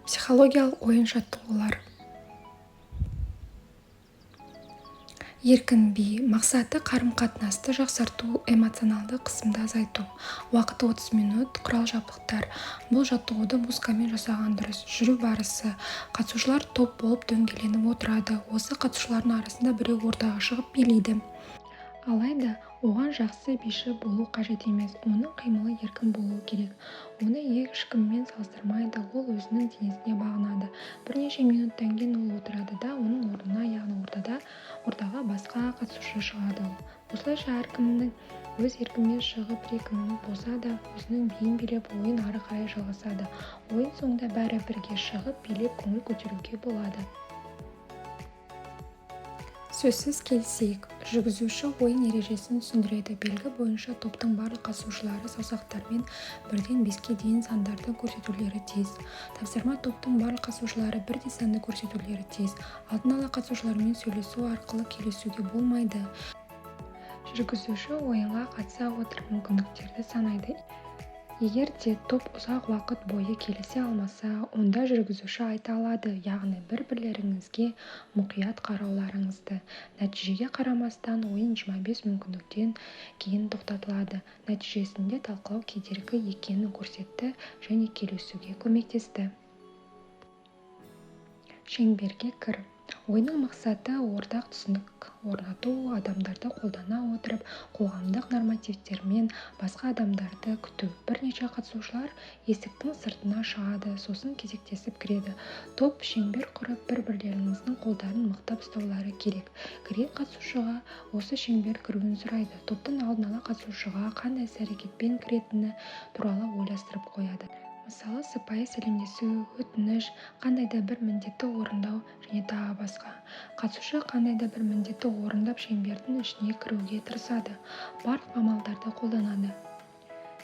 Психологиялық ойын жаттығулар. Еркін би мақсаты қарым-қатынасты жақсарту, эмоционалды қысымды азайту. Уақыты 30 минут. Құрал-жабдықтар. Бұл жаттығуды музыкамен жасаған дұрыс. Жүру барысы. Қатысушылар топ болып дөңгеленіп отырады. Осы қатысушылардың арасында біреу ортаға шығып билейді. Алайда оған жақсы биші болу қажет емес, оның қимылы еркін болуы керек. Оны ешкіммен салыстырмайды, ол өзінің денесіне бағынады. Бірнеше минуттан кейін ол отырады да оның орнына, яғни ортаға басқа қатысушы шығады. Осылайша әркімнің өз еркімен шығып 1-2 минут болса да өзінің биін билеп ойын ары қарай жалғасады. Ойын соңында бәрі бірге шығып билеп көңіл көтеруге болады. Сөзсіз келісейік. Жүргізуші ойын ережесін түсіндіреді. Белгі бойынша топтың барлық қатысушылары саусақтармен 1-ден 5-ке дейін сандарды көрсетулері тиіс. Тапсырма топтың барлық қатысушылары бірдей санды көрсетулері тиіс. Алдын ала қатысушылармен сөйлесу арқылы келісуге болмайды. Жүргізуші ойынға қатыса отырып мүмкіндіктерді санайды. Егер де топ ұзақ уақыт бойы келісе алмаса, онда жүргізуші айта алады, яғни бір-бірлеріңізге мұқият қарауларыңызды. Нәтижеге қарамастан ойын 25 мүмкіндіктен кейін тоқтатылады. Нәтижесінде талқылау кедергі екенін көрсетті және келісуге көмектесті. Шеңберге кір. Ойынның мақсаты ортақ түсінік орнату, адамдарды қолдана отырып, қоғамдық нормативтер мен басқа адамдарды күту. Бірнеше қатысушылар есіктің сыртына шығады, сосын кезектесіп кіреді. Топ шеңбер құрып, бір-бірлеріңіздің қолдарын мықтап ұстаулары керек. Кірген қатысушыға осы шеңбер кіруін сұрайды. Топтың алдын ала қатысушыға қандай іс-әрекетпен кіретіні туралы ойластырып қояды. Мысалы, сыпайы сәлемдесу, өтініш, қандай да бір міндетті орындау және тағы басқа. Қатысушы қандай да бір міндетті орындап шеңбердің ішіне кіруге тырысады. Барлық амалдарды қолданады.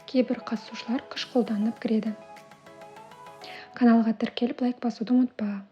Кейбір қатысушылар күш қолданып кіреді. Каналға тіркеліп лайк басуды ұмытпа.